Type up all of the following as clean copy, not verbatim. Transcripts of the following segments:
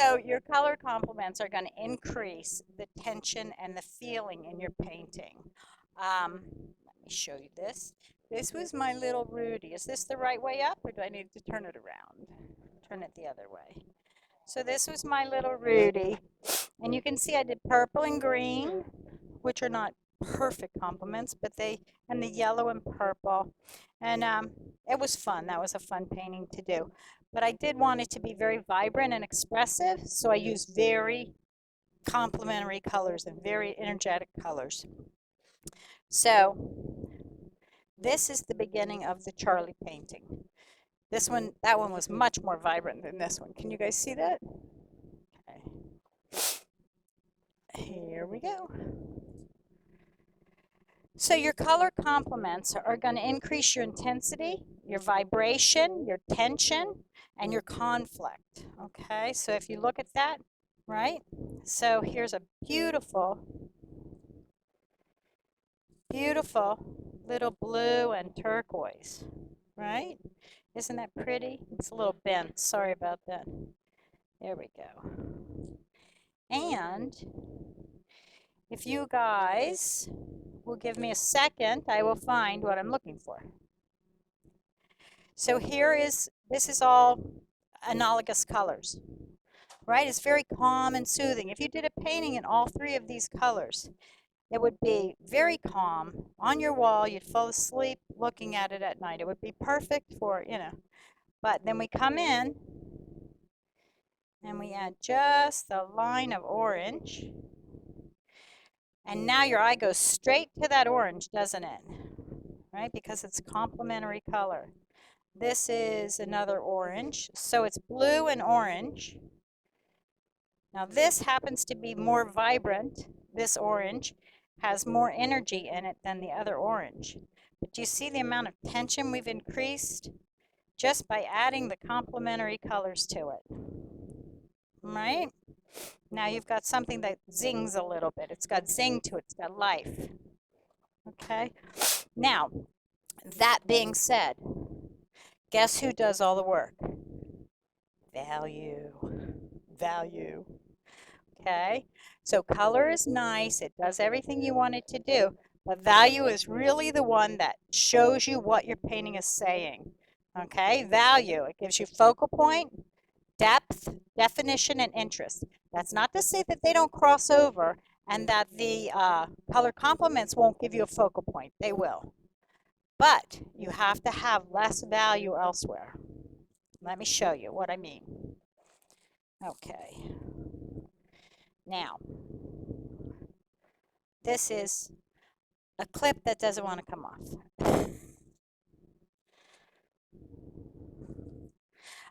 So your color complements are going to increase the tension and the feeling in your painting. Let me show you this. This was my little Rudy. Is this the right way up, or do I need to turn it around? Turn it the other way. So this was my little Rudy. And you can see I did purple and green, which are not perfect complements, but and the yellow and purple. And it was fun. That was a fun painting to do. But I did want it to be very vibrant and expressive, so I used very complementary colors and very energetic colors. So this is the beginning of the Charlie painting. That one was much more vibrant than this one. Can you guys see that? Okay. Here we go. So your color complements are going to increase your intensity, your vibration, your tension, and your conflict. Okay, so if you look at that, right? So here's a beautiful, beautiful little blue and turquoise, right? Isn't that pretty? It's a little bent. Sorry about that. There we go. And if you guys will give me a second, I will find what I'm looking for. So this is all analogous colors, right? It's very calm and soothing. If you did a painting in all three of these colors, it would be very calm on your wall. You'd fall asleep looking at it at night. It would be perfect for, but then we come in and we add just a line of orange. And now your eye goes straight to that orange, doesn't it? Right? Because it's complementary color. This is another orange. So it's blue and orange. Now this happens to be more vibrant. This orange has more energy in it than the other orange. But do you see the amount of tension we've increased just by adding the complementary colors to it? Right? Now you've got something that zings a little bit. It's got zing to it. It's got life. Okay? Now, that being said, guess who does all the work? Value. Value. Okay? So color is nice. It does everything you want it to do. But value is really the one that shows you what your painting is saying. Okay? Value. It gives you focal point, depth, definition, and interest. That's not to say that they don't cross over and that the color complements won't give you a focal point. They will. But you have to have less value elsewhere. Let me show you what I mean. Okay. Now, this is a clip that doesn't want to come off.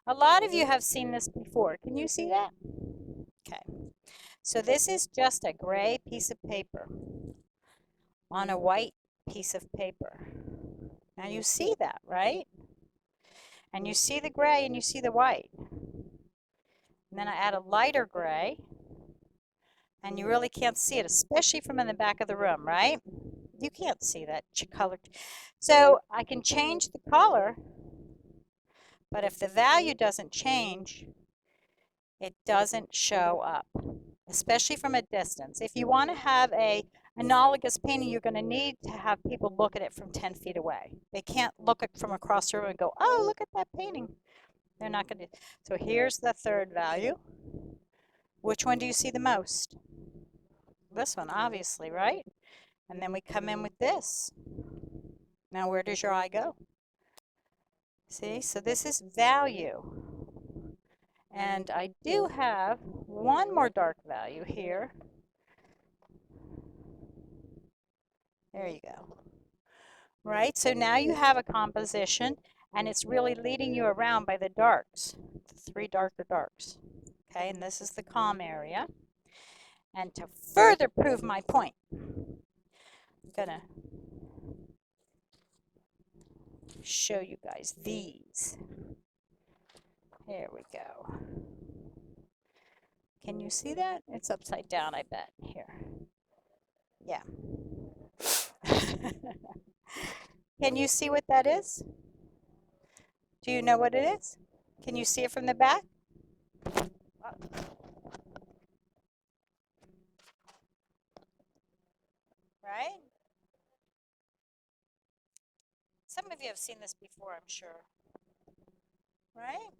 A lot of you have seen this before. Can you see that? Okay. So this is just a gray piece of paper on a white piece of paper. Now you see that, right? And you see the gray and you see the white. And then I add a lighter gray, and you really can't see it, especially from in the back of the room, right? You can't see that color. So I can change the color, but if the value doesn't change, it doesn't show up, especially from a distance. If you want to have a analogous painting, you're going to need to have people look at it from 10 feet away. They can't look at from across the room and go, oh, look at that painting. They're not going to. So here's the third value. Which one do you see the most? This one, obviously, right? And then we come in with this. Now where does your eye go? See, so this is value. And I do have one more dark value here. There you go. Right, so now you have a composition, and it's really leading you around by the darks, the three darker darks. Okay, and this is the calm area. And to further prove my point, I'm going to show you guys these. Here we go. Can you see that? It's upside down, I bet. Here. Yeah. Can you see what that is? Do you know what it is? Can you see it from the back? of you have seen this before, I'm sure. Right?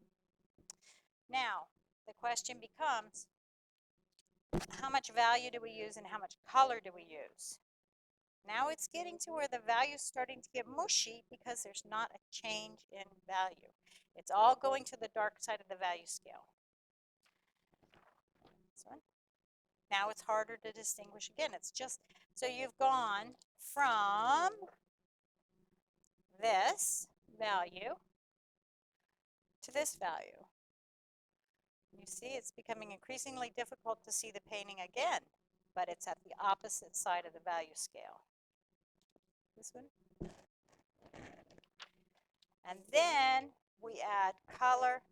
Now, the question becomes, how much value do we use and how much color do we use? Now it's getting to where the value is starting to get mushy because there's not a change in value. It's all going to the dark side of the value scale. Now it's harder to distinguish again. It's just, so you've gone from this value to this value. You see, it's becoming increasingly difficult to see the painting again, but it's at the opposite side of the value scale. This one. And then we add color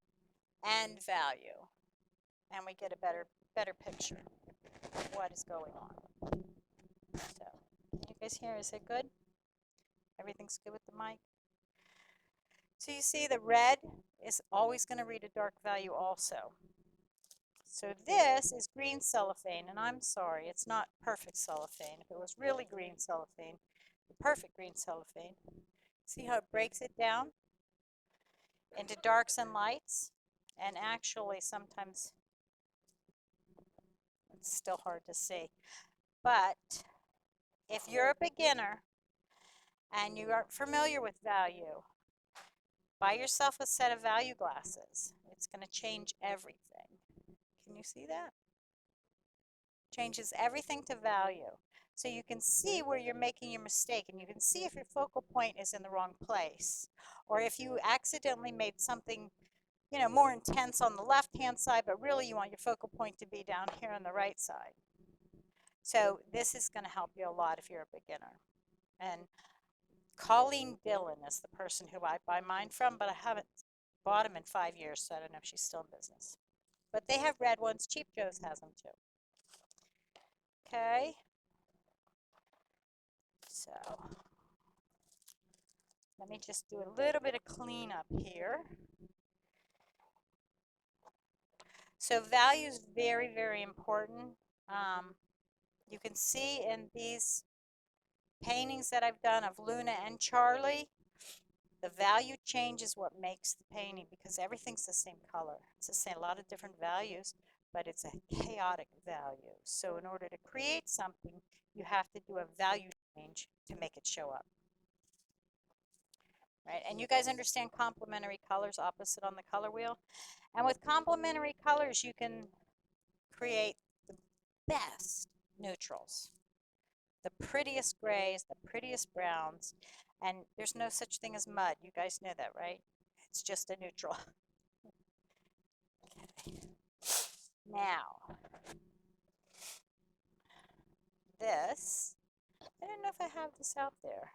and value, and we get a better picture of what is going on. So, can you guys hear? Is it good? Everything's good with the mic? So you see the red is always going to read a dark value also. So this is green cellophane, and I'm sorry, it's not perfect cellophane. If it was really green cellophane, the perfect green cellophane, see how it breaks it down into darks and lights? And actually sometimes it's still hard to see. But if you're a beginner and you aren't familiar with value, buy yourself a set of value glasses. It's going to change everything. Can you see that? Changes everything to value. So you can see where you're making your mistake, and you can see if your focal point is in the wrong place, or if you accidentally made something, you know, more intense on the left-hand side, but really you want your focal point to be down here on the right side. So this is going to help you a lot if you're a beginner. And Colleen Dillon is the person who I buy mine from, but I haven't bought them in 5 years, so I don't know if she's still in business. But they have red ones. Cheap Joe's has them too. Okay. So let me just do a little bit of cleanup here. So value is very, very important. You can see in these paintings that I've done of Luna and Charlie, the value change is what makes the painting, because everything's the same color. It's the same, a lot of different values, but it's a chaotic value. So in order to create something, you have to do a value change to make it show up. Right? And you guys understand complementary colors, opposite on the color wheel? And with complementary colors, you can create the best neutrals. The prettiest grays, the prettiest browns, and there's no such thing as mud. You guys know that, right? It's just a neutral. Okay. Now, this, I don't know if I have this out there.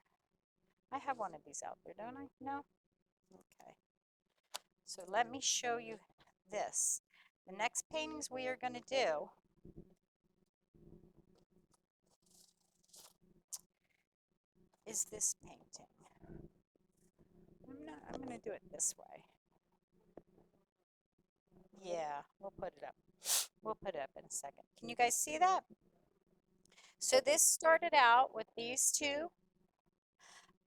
I have one of these out there, don't I? No? Okay. So let me show you this. The next paintings we are going to do is this painting. I'm going to do it this way. Yeah, we'll put it up. We'll put it up in a second. Can you guys see that? So this started out with these two,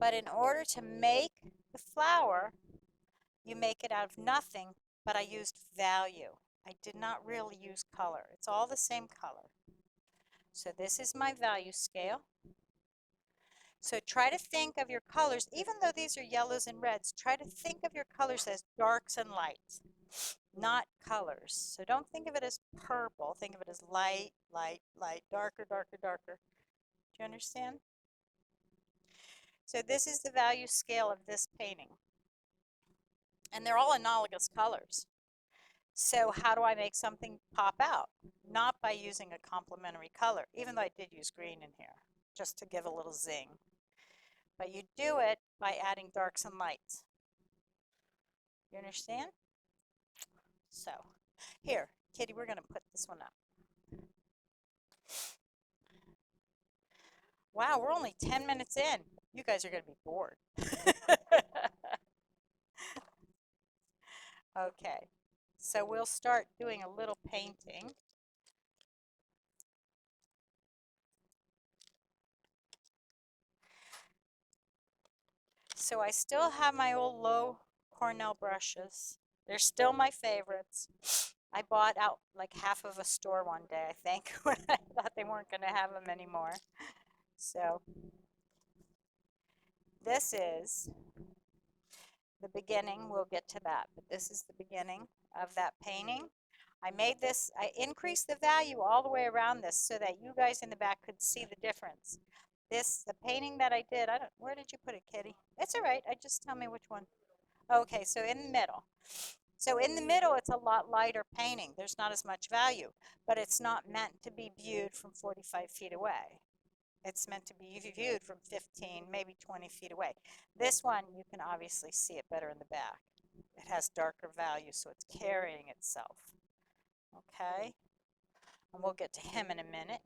but in order to make the flower, you make it out of nothing, but I used value. I did not really use color. It's all the same color. So this is my value scale. So try to think of your colors, even though these are yellows and reds, try to think of your colors as darks and lights, not colors. So don't think of it as purple. Think of it as light, light, light, darker, darker, darker. Do you understand? So this is the value scale of this painting. And they're all analogous colors. So how do I make something pop out? Not by using a complementary color, even though I did use green in here, just to give a little zing. But you do it by adding darks and lights. You understand? So, here, Kitty, we're going to put this one up. Wow, we're only 10 minutes in. You guys are going to be bored. Okay, so we'll start doing a little painting. So I still have my old low Cornell brushes. They're still my favorites. I bought out like half of a store one day, I think, when I thought they weren't going to have them anymore. So this is the beginning. We'll get to that, but this is the beginning of that painting. I made this, I increased the value all the way around this so that you guys in the back could see the difference. The painting that I did, where did you put it, Kitty? It's all right. Just tell me which one. Okay, so in the middle. So in the middle, it's a lot lighter painting. There's not as much value, but it's not meant to be viewed from 45 feet away. It's meant to be viewed from 15, maybe 20 feet away. This one, you can obviously see it better in the back. It has darker value, so it's carrying itself. Okay, and we'll get to him in a minute.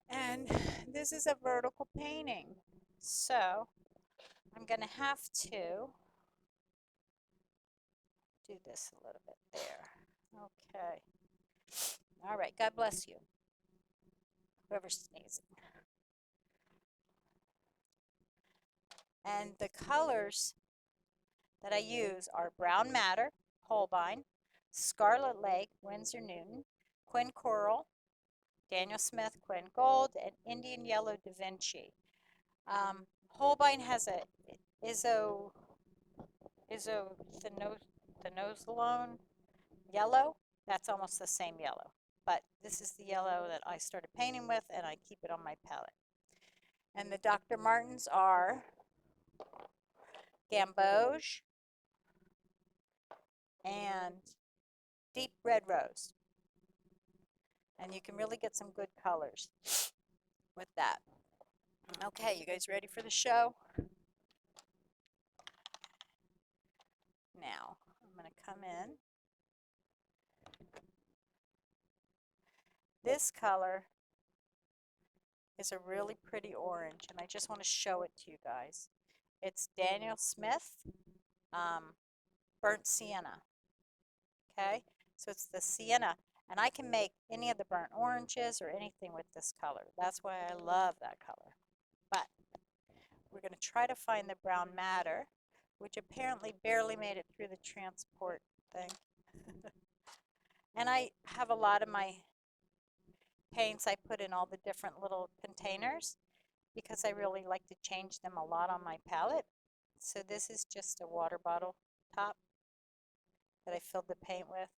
And this is a vertical painting. So I'm going to have to do this a little bit there. Okay. All right. God bless you. Whoever's sneezing. And the colors that I use are Brown Madder, Holbein, Scarlet Lake, Winsor Newton, Quin Coral, Daniel Smith, Quin Gold, and Indian Yellow Da Vinci. Holbein has a thenozolone yellow. That's almost the same yellow, but this is the yellow that I started painting with, and I keep it on my palette. And the Dr. Martens are Gamboge and Deep Red Rose. And you can really get some good colors with that. Okay, you guys ready for the show? Now, I'm going to come in. This color is a really pretty orange, and I just want to show it to you guys. It's Daniel Smith Burnt Sienna. Okay, so it's the sienna, and I can make any of the burnt oranges or anything with this color. That's why I love that color. But we're going to try to find the Brown Madder, which apparently barely made it through the transport thing. And I have a lot of my paints I put in all the different little containers because I really like to change them a lot on my palette. So this is just a water bottle top that I filled the paint with.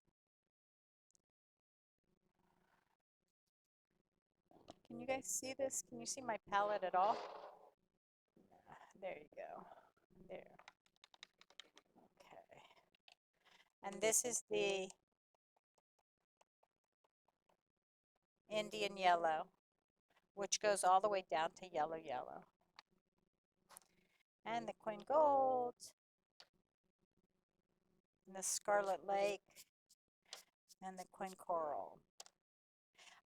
Can you guys see this? Can you see my palette at all? There you go. There. Okay. And this is the Indian yellow, which goes all the way down to yellow yellow. And the Quin Gold. And the Scarlet Lake. And the Quin Coral.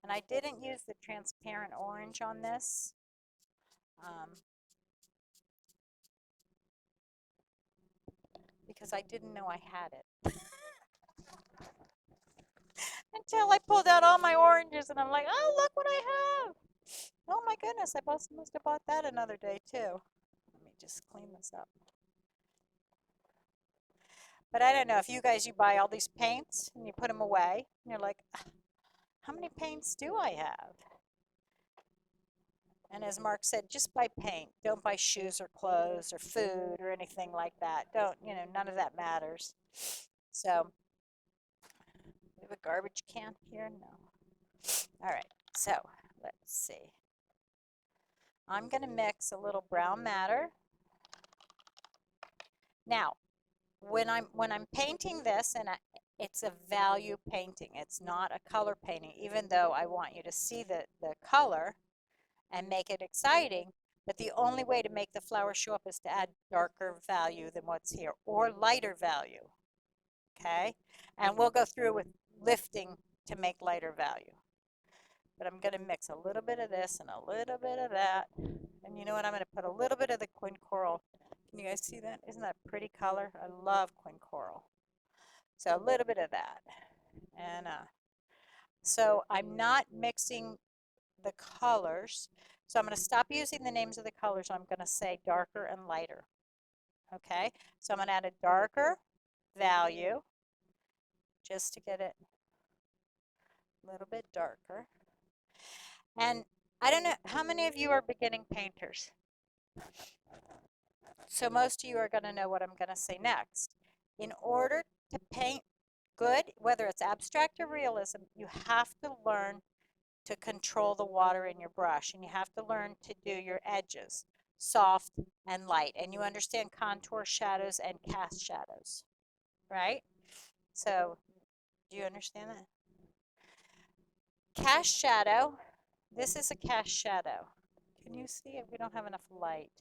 And I didn't use the transparent orange on this. Because I didn't know I had it. Until I pulled out all my oranges and I'm like, oh, look what I have. Oh my goodness, I must have bought that another day too. Let me just clean this up. But I don't know if you guys, you buy all these paints and you put them away and you're like, how many paints do I have? And as Mark said, just buy paint. Don't buy shoes or clothes or food or anything like that. Don't, none of that matters. So, we have a garbage can here? No. All right, so let's see. I'm going to mix a little Brown Madder. Now, when I'm painting this, and it's a value painting, it's not a color painting, even though I want you to see the color and make it exciting. But the only way to make the flower show up is to add darker value than what's here, or lighter value. Okay, and we'll go through with lifting to make lighter value. But I'm going to mix a little bit of this and a little bit of that. And you know what? I'm going to put a little bit of the Quin Coral. Can you guys see that? Isn't that a pretty color? I love Quin Coral. So a little bit of that. And so I'm not mixing the colors. So I'm going to stop using the names of the colors. I'm going to say darker and lighter. Okay, so I'm going to add a darker value just to get it a little bit darker. And I don't know, how many of you are beginning painters? So most of you are going to know what I'm going to say next. In order to paint good, whether it's abstract or realism, you have to learn to control the water in your brush, and you have to learn to do your edges soft and light, and you understand contour shadows and cast shadows, right? So do you understand that? Cast shadow, this is a cast shadow. Can you see it? We don't have enough light.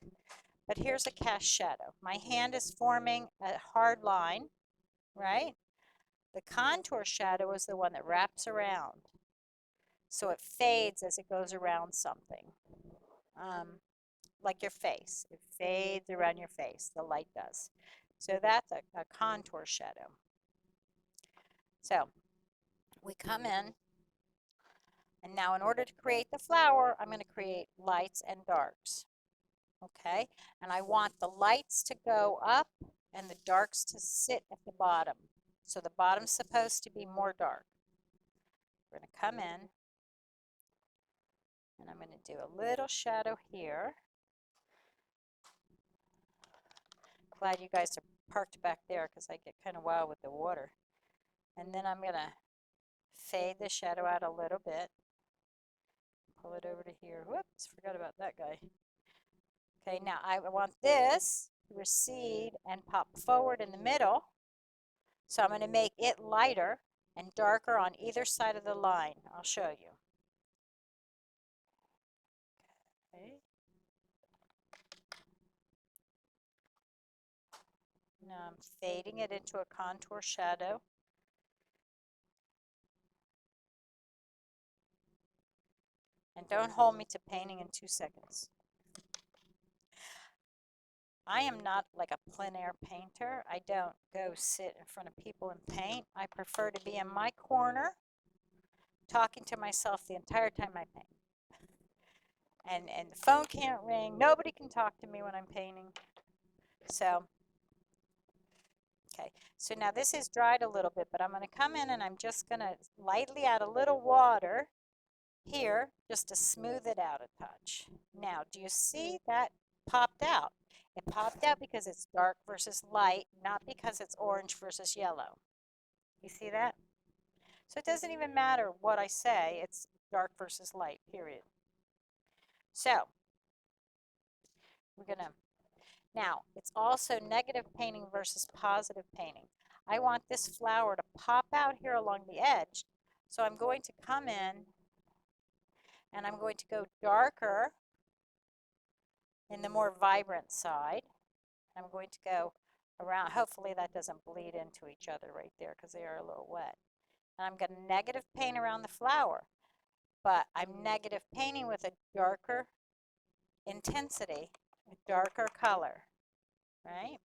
But here's a cast shadow. My hand is forming a hard line, right? The contour shadow is the one that wraps around. So it fades as it goes around something. Like your face. It fades around your face. The light does. So that's a contour shadow. So we come in, and now in order to create the flower, I'm going to create lights and darks. Okay? And I want the lights to go up and the darks to sit at the bottom. So the bottom's supposed to be more dark. We're going to come in, and I'm going to do a little shadow here. Glad you guys are parked back there because I get kind of wild with the water. And then I'm going to fade the shadow out a little bit. Pull it over to here. Whoops, forgot about that guy. Okay, now I want this to recede and pop forward in the middle. So I'm going to make it lighter and darker on either side of the line. I'll show you. Okay. Now I'm fading it into a contour shadow. And don't hold me to painting in 2 seconds. I am not like a plein air painter. I don't go sit in front of people and paint. I prefer to be in my corner talking to myself the entire time I paint. And the phone can't ring. Nobody can talk to me when I'm painting. So, okay. So now this is dried a little bit, but I'm going to come in and I'm just going to lightly add a little water here just to smooth it out a touch. Now, do you see that popped out? It popped out because it's dark versus light, not because it's orange versus yellow. You see that? So it doesn't even matter what I say. It's dark versus light, period. So we're going to, now it's also negative painting versus positive painting. I want this flower to pop out here along the edge. So I'm going to come in and I'm going to go darker in the more vibrant side. I'm going to go around. Hopefully that doesn't bleed into each other right there because they are a little wet. And I'm going to negative paint around the flower. But I'm negative painting with a darker intensity, a darker color, right?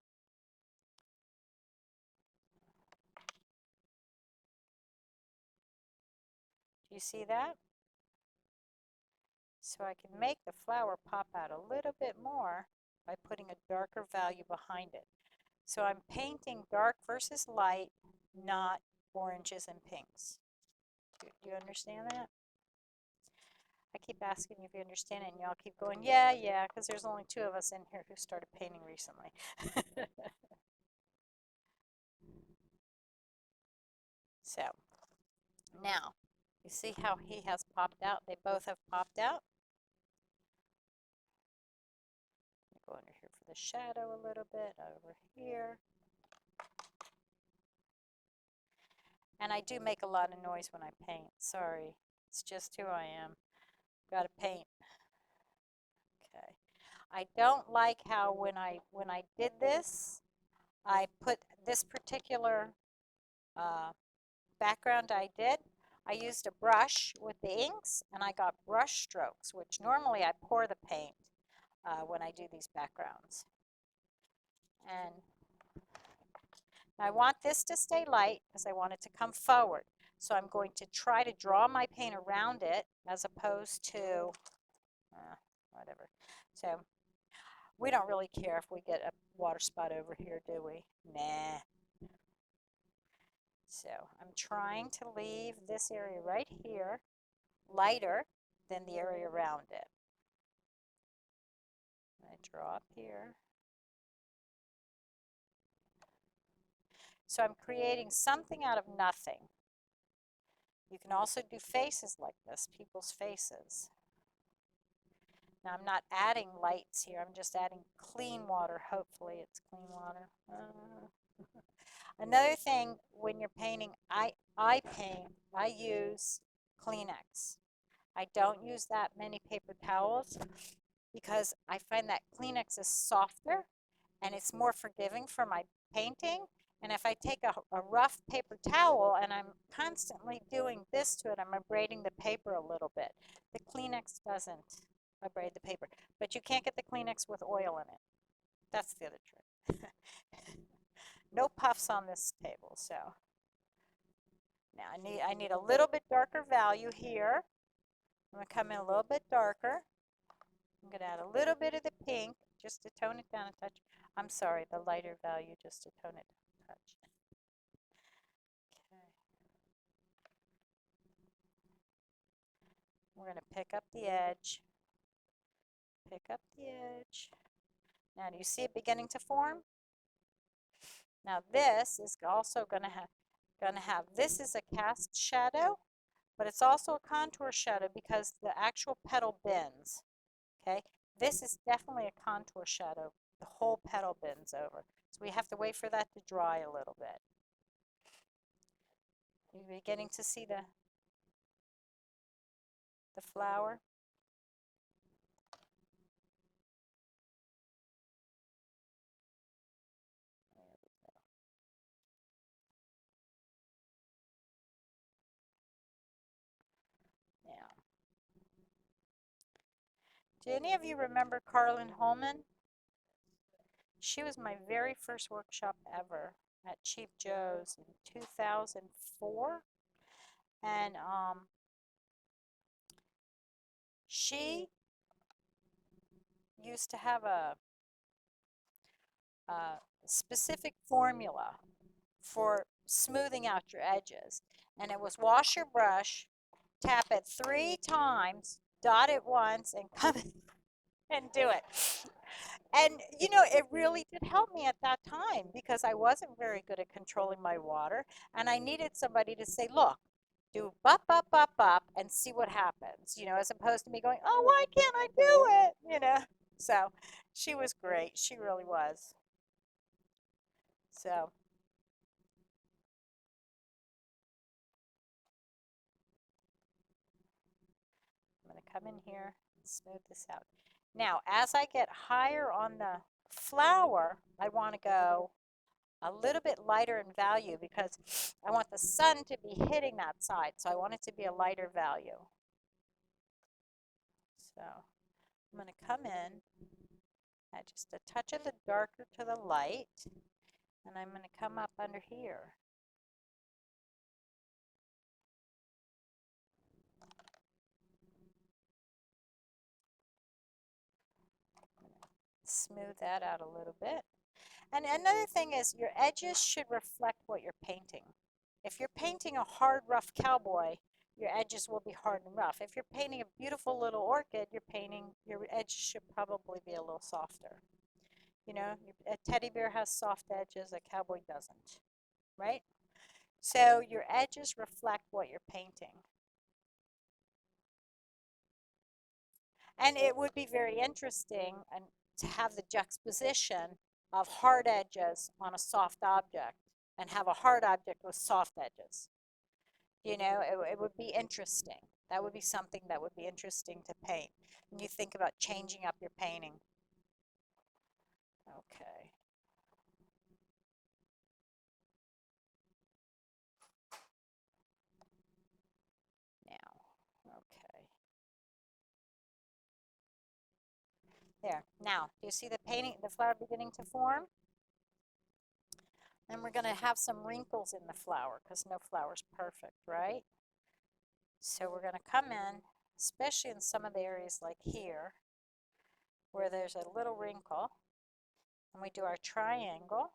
Do you see that? So I can make the flower pop out a little bit more by putting a darker value behind it. So I'm painting dark versus light, not oranges and pinks. Do you understand that? I keep asking you if you understand it, and y'all keep going, yeah, because there's only 2 of us in here who started painting recently. So, now, you see how he has popped out? They both have popped out. Go under here for the shadow a little bit, over here. And I do make a lot of noise when I paint. Sorry, it's just who I am. Gotta paint. Okay. I don't like how when I did this, I put this particular background I did. I used a brush with the inks, and I got brush strokes, which normally I pour the paint when I do these backgrounds. And I want this to stay light because I want it to come forward. So I'm going to try to draw my paint around it as opposed to, So we don't really care if we get a water spot over here, do we? Nah. So I'm trying to leave this area right here lighter than the area around it. I draw up here. So I'm creating something out of nothing. You can also do faces like this, people's faces. Now I'm not adding lights here, I'm just adding clean water. Hopefully it's clean water. Another thing when you're painting, I paint, I use Kleenex. I don't use that many paper towels because I find that Kleenex is softer and it's more forgiving for my painting. And if I take a rough paper towel and I'm constantly doing this to it, I'm abrading the paper a little bit. The Kleenex doesn't abrade the paper, but you can't get the Kleenex with oil in it. That's the other trick. No puffs on this table, so now I need a little bit darker value here. I'm going to come in a little bit darker. I'm going to add a little bit of the pink just to tone it down a touch. I'm sorry, the lighter value just to tone it down a touch. Okay. We're going to pick up the edge. Pick up the edge. Now, do you see it beginning to form? Now, this is also going to have, this is a cast shadow, but it's also a contour shadow because the actual petal bends. Okay, this is definitely a contour shadow. The whole petal bends over. So we have to wait for that to dry a little bit. You're beginning to see the flower. Now, do any of you remember Carlin Holman? She was my very first workshop ever at Cheap Joe's in 2004. And she used to have a specific formula for smoothing out your edges. And it was wash your brush, tap it 3 times, dot it once, and come and do it. And, you know, it really did help me at that time because I wasn't very good at controlling my water. And I needed somebody to say, look, do bop, bop, bop, bop, and see what happens, you know, as opposed to me going, oh, why can't I do it? You know, so she was great. She really was. So I'm going to come in here and smooth this out. Now, as I get higher on the flower, I want to go a little bit lighter in value because I want the sun to be hitting that side. So I want it to be a lighter value. So I'm going to come in, add just a touch of the darker to the light, and I'm going to come up under here. Smooth that out a little bit. And another thing is your edges should reflect what you're painting. If you're painting a hard, rough cowboy, your edges will be hard and rough. If you're painting a beautiful little orchid, your edges should probably be a little softer. You know, a teddy bear has soft edges, a cowboy doesn't, right? So your edges reflect what you're painting. And it would be very interesting to have the juxtaposition of hard edges on a soft object and have a hard object with soft edges. You know, it would be interesting. That would be something that would be interesting to paint when you think about changing up your painting. Okay. Now, okay. There. Now, do you see the painting, the flower beginning to form? And we're going to have some wrinkles in the flower because no flower's perfect, right? So we're going to come in, especially in some of the areas like here, where there's a little wrinkle, and we do our triangle,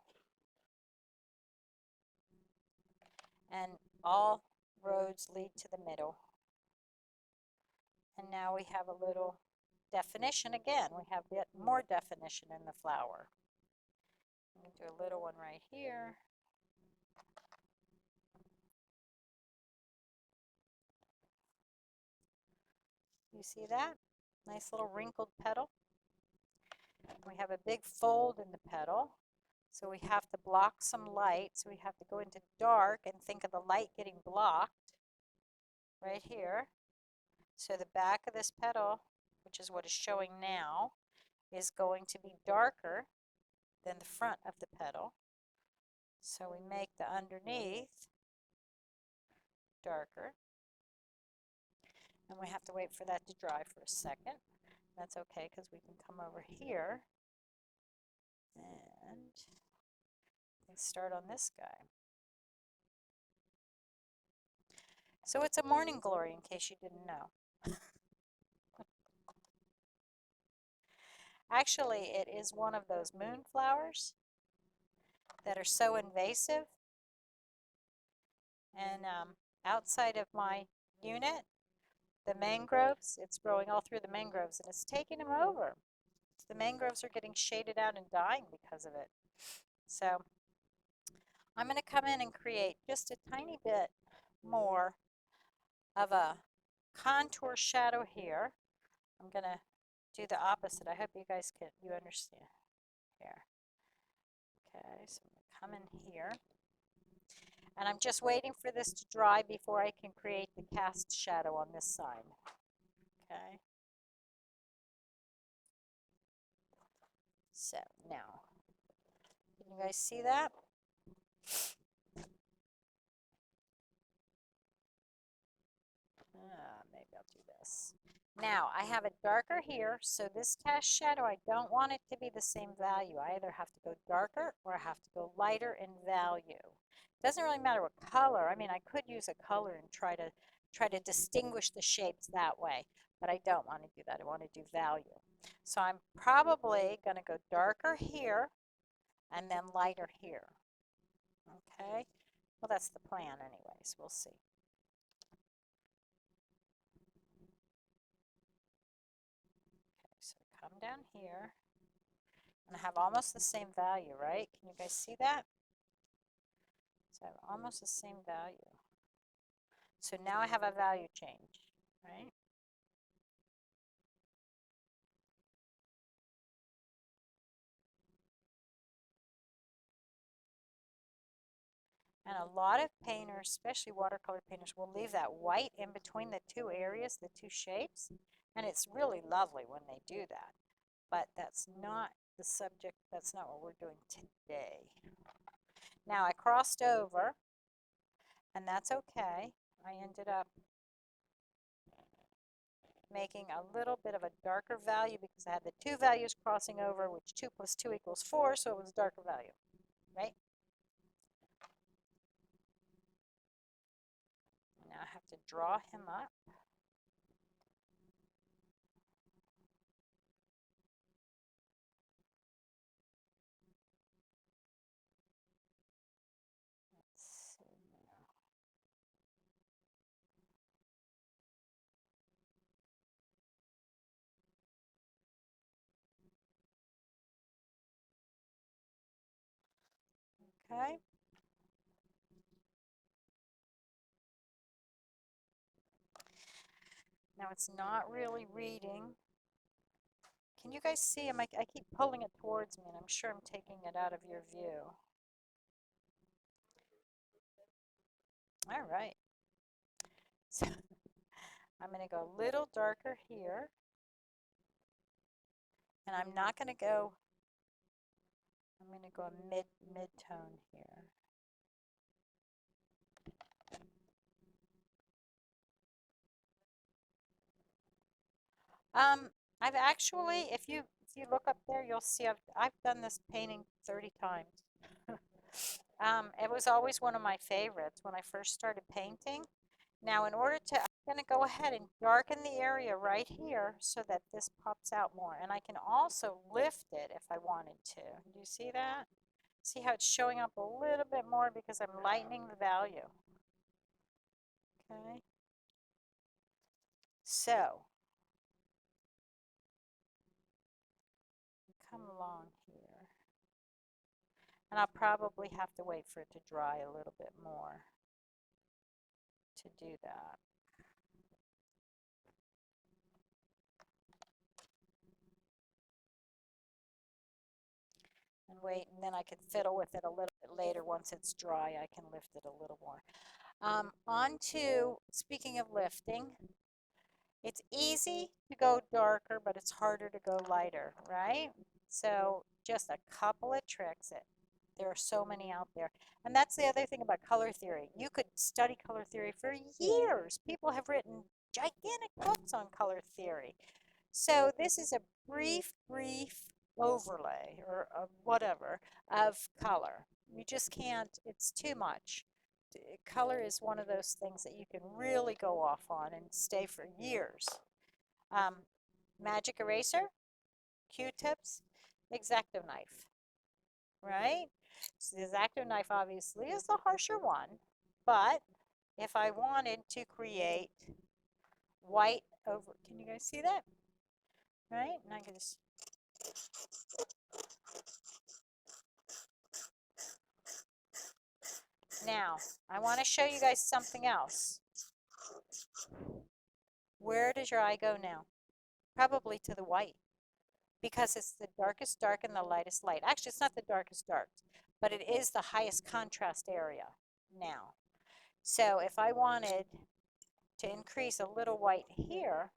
and all roads lead to the middle. And now we have a little definition again. We have yet more definition in the flower. I'm going to do a little one right here. You see that? Nice little wrinkled petal. We have a big fold in the petal, so we have to block some light. So we have to go into dark and think of the light getting blocked right here. So the back of this petal, which is what is showing now, is going to be darker than the front of the petal. So we make the underneath darker. And we have to wait for that to dry for a second. That's okay because we can come over here and start on this guy. So it's a morning glory in case you didn't know. Actually, it is one of those moonflowers that are so invasive. And outside of my unit, the mangroves, it's growing all through the mangroves and it's taking them over. The mangroves are getting shaded out and dying because of it. So I'm going to come in and create just a tiny bit more of a contour shadow here. I'm going to do the opposite. I hope you guys you understand here. Okay, so I'm going to come in here. And I'm just waiting for this to dry before I can create the cast shadow on this side. Okay. So now, can you guys see that? Maybe I'll do this. Now, I have it darker here, so this cast shadow, I don't want it to be the same value. I either have to go darker or I have to go lighter in value. It doesn't really matter what color. I mean, I could use a color and try to distinguish the shapes that way, but I don't want to do that. I want to do value. So I'm probably going to go darker here and then lighter here. Okay? Well, that's the plan anyways. We'll see. So come down here, and I have almost the same value, right? Can you guys see that? So I have almost the same value. So now I have a value change, right? And a lot of painters, especially watercolor painters, will leave that white in between the two areas, the two shapes, and it's really lovely when they do that. But that's not the subject, that's not what we're doing today. Now I crossed over, and that's okay. I ended up making a little bit of a darker value because I had the two values crossing over, which 2 plus 2 equals 4, so it was a darker value, right? Now I have to draw him up. Okay. Now it's not really reading. Can you guys see him? I keep pulling it towards me, and I'm sure I'm taking it out of your view. All right. So I'm going to go a little darker here. And I'm not going to go, I'm going to go a mid-tone here. I've actually, if you look up there, you'll see I've done this painting 30 times. It was always one of my favorites when I first started painting. Now, in order to I'm going to go ahead and darken the area right here so that this pops out more. And I can also lift it if I wanted to. Do you see that? See how it's showing up a little bit more because I'm lightening the value. Okay. So, come along here. And I'll probably have to wait for it to dry a little bit more to do that. And wait, and then I can fiddle with it a little bit later. Once it's dry, I can lift it a little more. On to, speaking of lifting, it's easy to go darker, but it's harder to go lighter, right? So just a couple of tricks. There are so many out there. And that's the other thing about color theory. You could study color theory for years. People have written gigantic books on color theory. So this is a brief overlay or whatever of color. You just can't, it's too much. Color is one of those things that you can really go off on and stay for years. Magic eraser, Q-tips, X-Acto knife, right? So the X-Acto knife obviously is the harsher one, but if I wanted to create white over, can you guys see that? Right? And I can just now, I want to show you guys something else. Where does your eye go now? Probably to the white because it's the darkest dark and the lightest light. Actually, it's not the darkest dark, but it is the highest contrast area now. So if I wanted to increase a little white here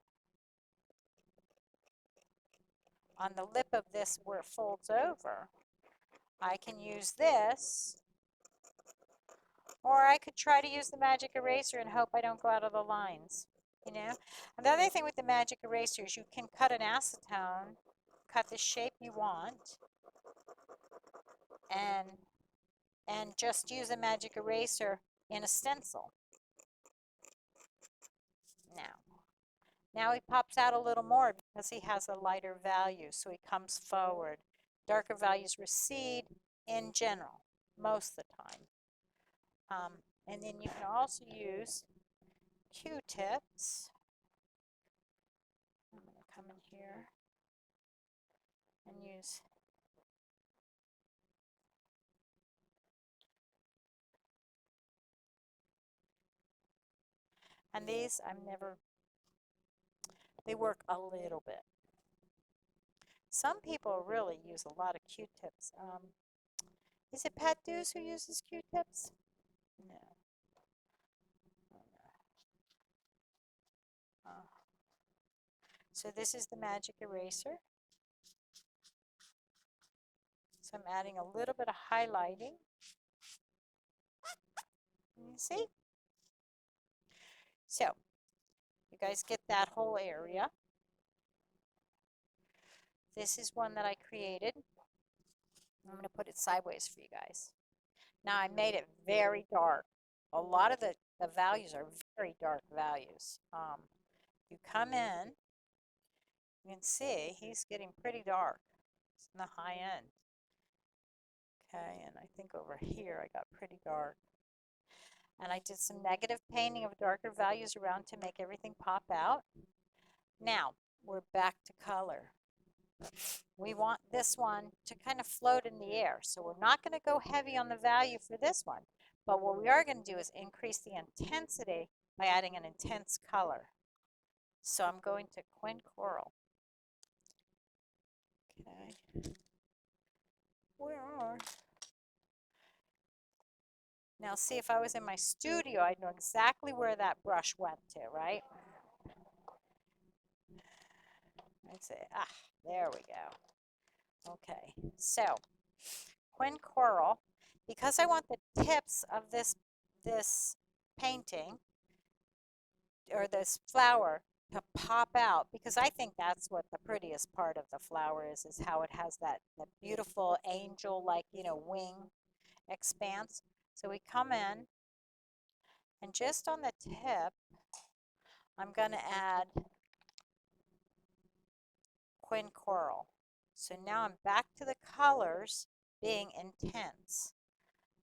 on the lip of this where it folds over, I can use this, or I could try to use the magic eraser and hope I don't go out of the lines. You know, and the other thing with the magic eraser is you can cut an acetone, cut the shape you want, and just use a magic eraser in a stencil. Now he pops out a little more because he has a lighter value, so he comes forward. Darker values recede in general, most of the time. And then you can also use Q-tips. I'm going to come in here and use and these they work a little bit. Some people really use a lot of Q-tips. Is it Pat Dews who uses Q-tips? No. So this is the magic eraser. So I'm adding a little bit of highlighting. You see? So you guys get that whole area. This is one that I created. I'm going to put it sideways for you guys. Now I made it very dark. A lot of the values are very dark values. You come in, you can see he's getting pretty dark. It's in the high end. Okay, and I think over here I got pretty dark. And I did some negative painting of darker values around to make everything pop out. Now, we're back to color. We want this one to kind of float in the air. So we're not going to go heavy on the value for this one. But what we are going to do is increase the intensity by adding an intense color. So I'm going to Quin Coral. Okay. Where are? Now see, if I was in my studio, I'd know exactly where that brush went to, right? I'd say, there we go. Okay, so Quin Coral, because I want the tips of this painting or this flower to pop out, because I think that's what the prettiest part of the flower is how it has that beautiful angel-like, wing expanse. So we come in and just on the tip, I'm going to add Quin Coral. So now I'm back to the colors being intense.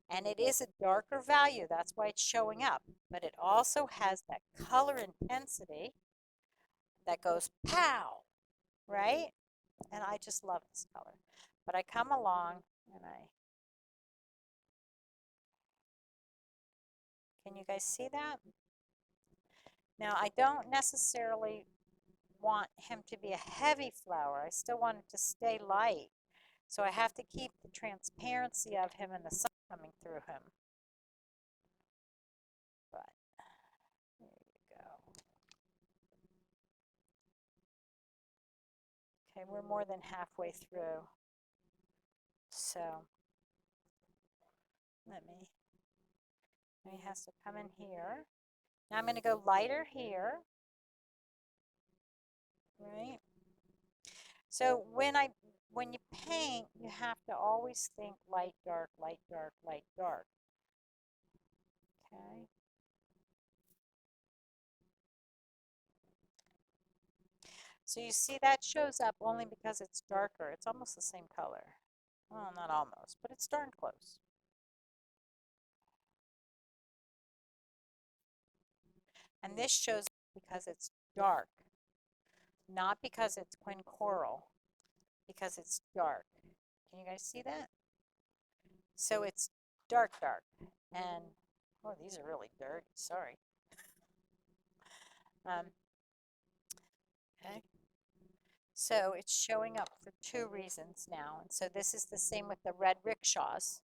And it is a darker value, that's why it's showing up. But it also has that color intensity that goes pow, right? And I just love this color. But I come along and can you guys see that? Now I don't necessarily want him to be a heavy flower. I still want it to stay light. So I have to keep the transparency of him and the sun coming through him. But there you go. Okay, we're more than halfway through. So he has to come in here. Now I'm going to go lighter here, right? So when you paint, you have to always think light, dark, light, dark, light, dark. Okay. So you see that shows up only because it's darker. It's almost the same color. Well, not almost, but it's darn close. And this shows up because it's dark, not because it's Quin Coral, because it's dark. Can you guys see that? So it's dark, dark. And, oh, these are really dirty. Sorry. Okay. So it's showing up for two reasons now. And so this is the same with the red rickshaws.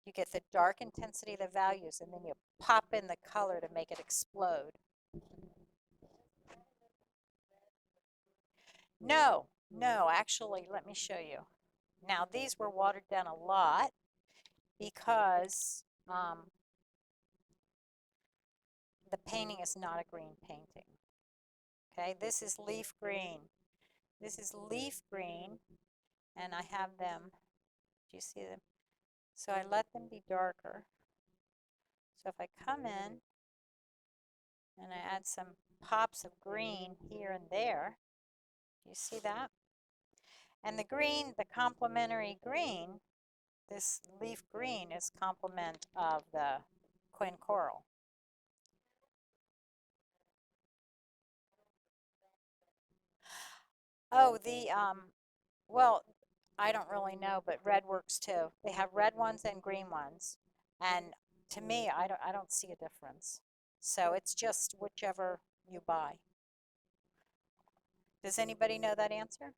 You get the dark intensity of the values, and then you pop in the color to make it explode. No, actually, let me show you. Now, these were watered down a lot because the painting is not a green painting. Okay, this is leaf green. This is leaf green, and I have them, do you see them? So I let them be darker. So if I come in and I add some pops of green here and there, do you see that? And the green, the complementary green, this leaf green is complement of the Quin Coral. Oh, well, I don't really know, but red works too. They have red ones and green ones. And to me, I don't see a difference. So it's just whichever you buy. Does anybody know that answer?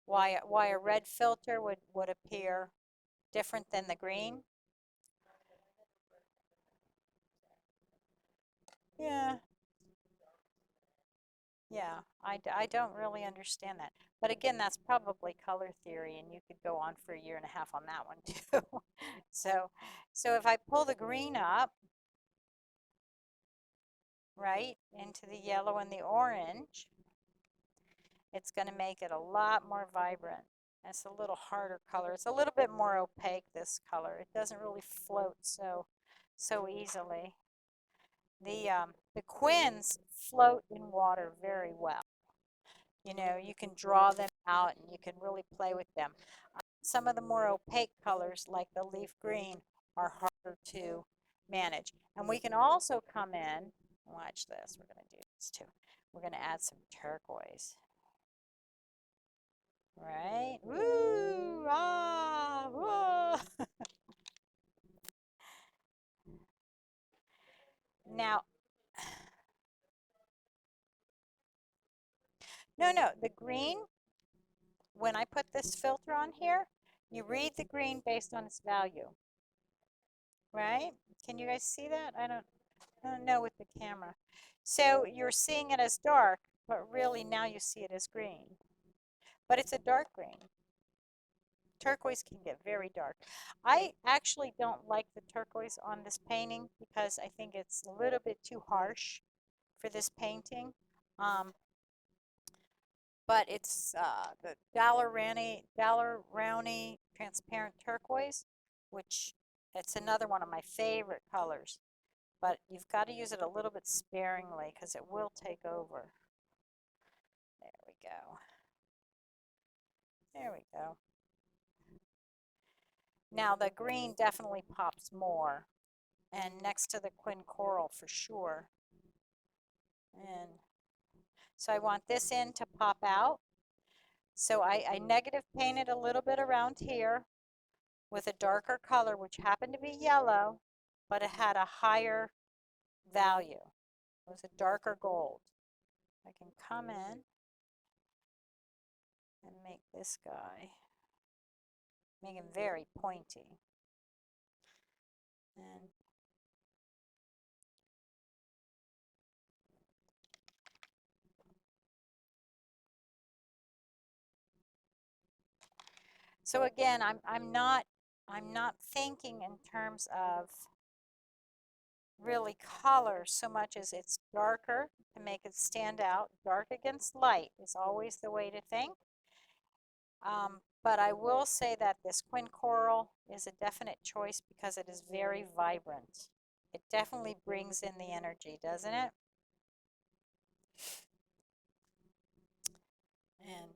Why a red filter would appear different than the green? Yeah, yeah, I don't really understand that. But again, that's probably color theory, and you could go on for a year and a half on that one too. So, so if I pull the green up, right, into the yellow and the orange, it's going to make it a lot more vibrant. It's a little harder color. It's a little bit more opaque, this color. It doesn't really float so easily. The quins float in water very well. You know, you can draw them out and you can really play with them. Some of the more opaque colors, like the leaf green, are harder to manage. And we can also come in, watch this, we're going to do this too. We're going to add some turquoise. Right? Woo! Ah! Whoa! Now, no, the green, when I put this filter on here, you read the green based on its value. Right? Can you guys see that? I don't know with the camera. So you're seeing it as dark, but really now you see it as green. But it's a dark green. Turquoise can get very dark. I actually don't like the turquoise on this painting because I think it's a little bit too harsh for this painting. Um, but it's the Dollar Rowney transparent turquoise, which it's another one of my favorite colors. but you've got to use it a little bit sparingly because it will take over. There we go. There we go. Now the green definitely pops more, and next to the quin coral for sure. And so I want this end to pop out. So I negative painted a little bit around here with a darker color, which happened to be yellow, but it had a higher value. It was a darker gold. I can come in and make this guy, make him very pointy. And so again, I'm not thinking in terms of really color so much as it's darker to make it stand out. Dark against light is always the way to think. But I will say that this quin coral is a definite choice because it is very vibrant. It definitely brings in the energy, doesn't it? And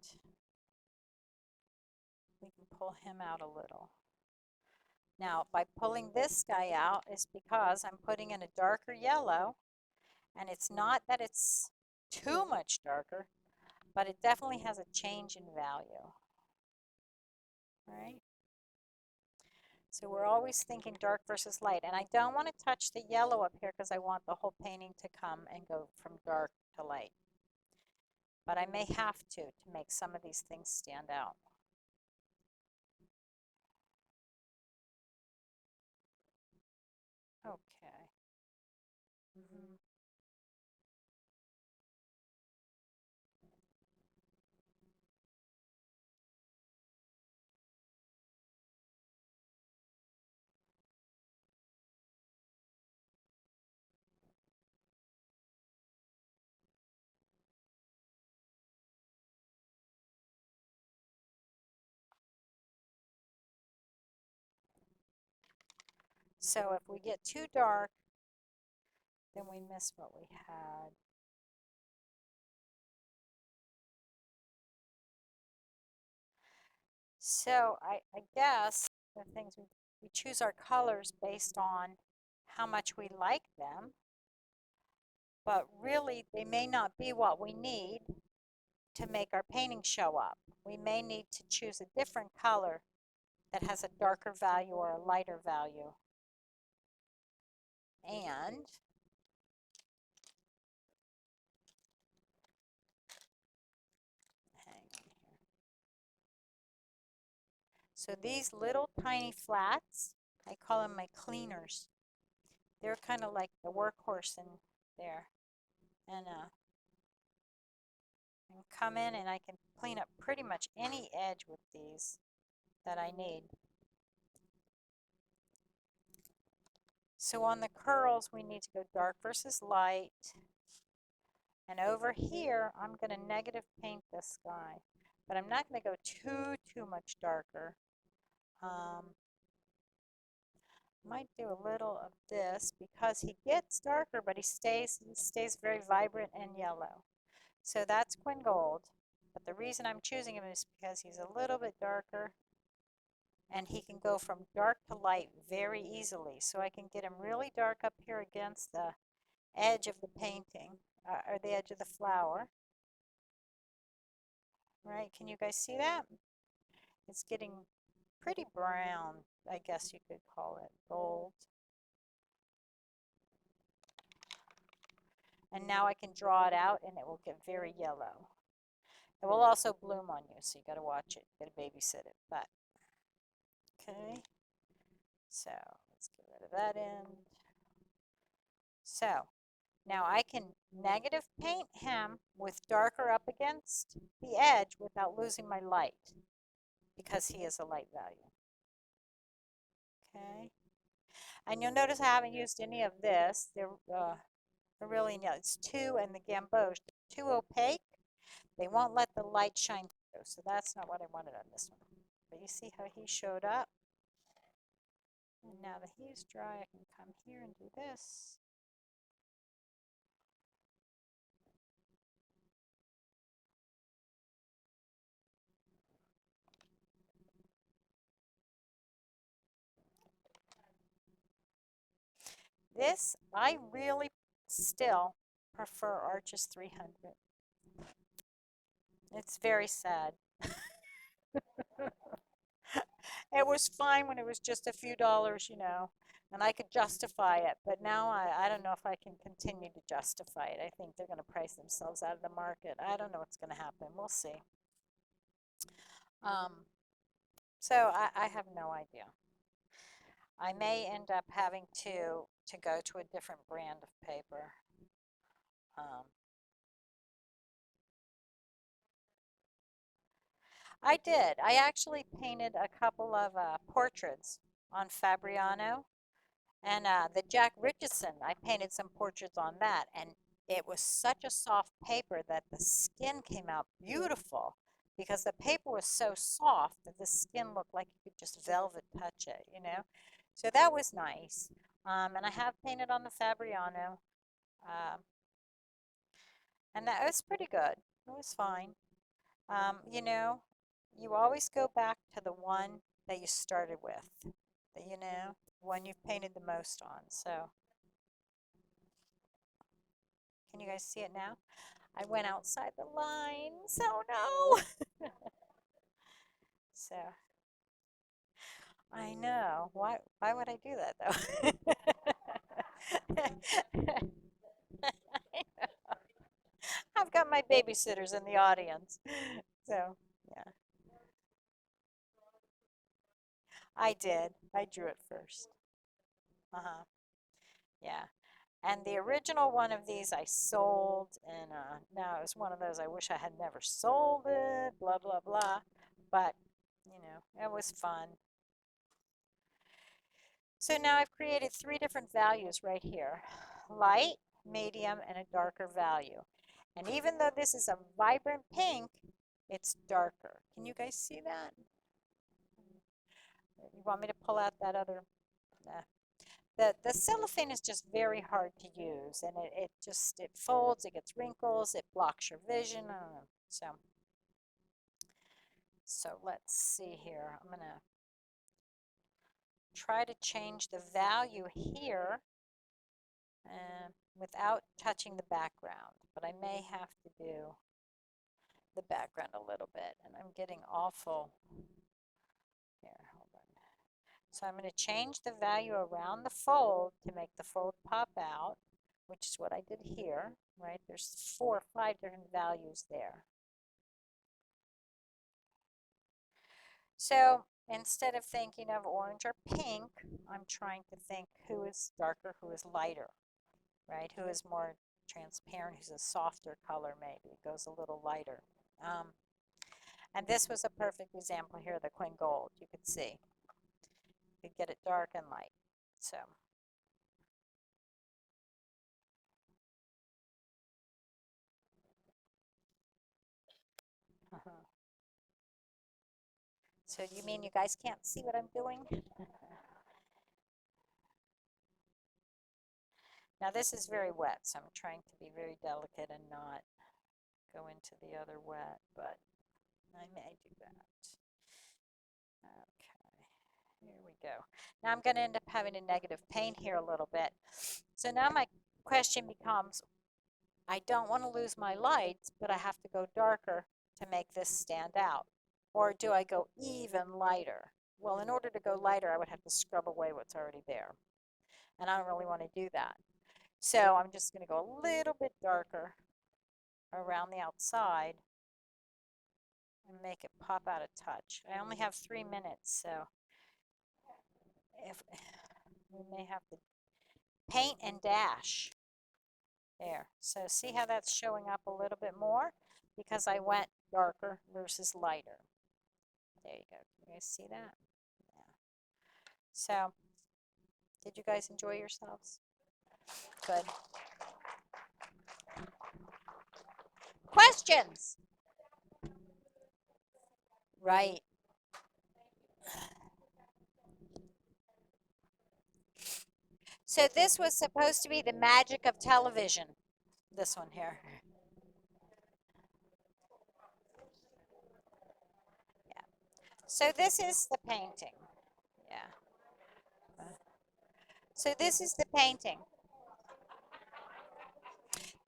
we can pull him out a little. Now, by pulling this guy out is because I'm putting in a darker yellow, and it's not that it's too much darker, but it definitely has a change in value. Right? So we're always thinking dark versus light, and I don't want to touch the yellow up here because I want the whole painting to come and go from dark to light. But I may have to make some of these things stand out. Okay. So if we get too dark, then we miss what we had. So I guess the things we choose our colors based on how much we like them, but really they may not be what we need to make our painting show up. We may need to choose a different color that has a darker value or a lighter value. And hang on here. So these little tiny flats, I call them my cleaners. They're kind of like the workhorse in there. And come in and I can clean up pretty much any edge with these that I need. So on the curls, we need to go dark versus light. And over here, I'm going to negative paint this guy. But I'm not going to go too much darker. Might do a little of this because he gets darker, but he stays very vibrant and yellow. So that's Quin Gold. But the reason I'm choosing him is because he's a little bit darker and he can go from dark to light very easily. So I can get him really dark up here against the edge of the painting, or the edge of the flower. Right, can you guys see that? It's getting pretty brown, I guess you could call it, gold. And now I can draw it out and it will get very yellow. It will also bloom on you, so you got to watch it, got to babysit it. But okay, so let's get rid of that end. So now I can negative paint him with darker up against the edge without losing my light because he is a light value. Okay, and you'll notice I haven't used any of this. They're really, yeah, it's two and the gamboge, too opaque. They won't let the light shine through, so that's not what I wanted on this one. But you see how he showed up? And now that he's dry, I can come here and do this. This, I really still prefer Arches 300. It's very sad. It was fine when it was just a few dollars, and I could justify it. But now I don't know if I can continue to justify it. I think they're going to price themselves out of the market. I don't know what's going to happen. We'll see. Um, so I have no idea. I may end up having to go to a different brand of paper. Um, I did. I actually painted a couple of portraits on Fabriano. And the Jack Richardson, I painted some portraits on that, and it was such a soft paper that the skin came out beautiful because the paper was so soft that the skin looked like you could just velvet touch it. So that was nice. And I have painted on the Fabriano, um, and that was pretty good. It was fine. Um, you know, you always go back to the one that you started with, one you've painted the most on. So, can you guys see it now? I went outside the lines. Oh no! So, I know. Why would I do that though? I've got my babysitters in the audience. So, yeah. I did. I drew it first. Uh-huh. Yeah. And the original one of these I sold, and now it was one of those I wish I had never sold it, blah, blah, blah. But, it was fun. So now I've created 3 different values right here. Light, medium, and a darker value. And even though this is a vibrant pink, it's darker. Can you guys see that? You want me to pull out that other? Nah. The cellophane is just very hard to use, and it folds, it gets wrinkles, it blocks your vision. I don't know. So let's see here. I'm gonna try to change the value here without touching the background, but I may have to do the background a little bit, and I'm getting awful. Here, hold on. So I'm going to change the value around the fold to make the fold pop out, which is what I did here, right? There's 4 or 5 different values there. So instead of thinking of orange or pink, I'm trying to think who is darker, who is lighter, right? Who is more transparent, who's a softer color maybe, goes a little lighter. And this was a perfect example here, the Quinn Gold. You could see. You could get it dark and light. So. So you mean you guys can't see what I'm doing? Now this is very wet, so I'm trying to be very delicate and not go into the other wet, but I may do that. Okay, here we go. Now I'm going to end up having a negative paint here a little bit. So now my question becomes, I don't want to lose my lights, but I have to go darker to make this stand out. Or do I go even lighter? Well, in order to go lighter, I would have to scrub away what's already there. And I don't really want to do that. So I'm just going to go a little bit darker around the outside and make it pop out a touch. I only have 3 minutes, so if we may have to paint and dash. There. So see how that's showing up a little bit more? Because I went darker versus lighter. There you go. Can you guys see that? Yeah. So, did you guys enjoy yourselves? Good. Questions? Right. So this was supposed to be the magic of television. This one here. Yeah. So this is the painting. Yeah. So this is the painting.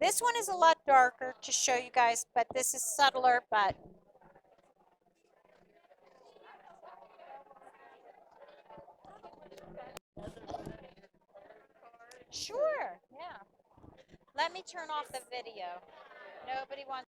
This one is a lot darker to show you guys, but this is subtler, but sure, yeah. Let me turn off the video. Nobody wants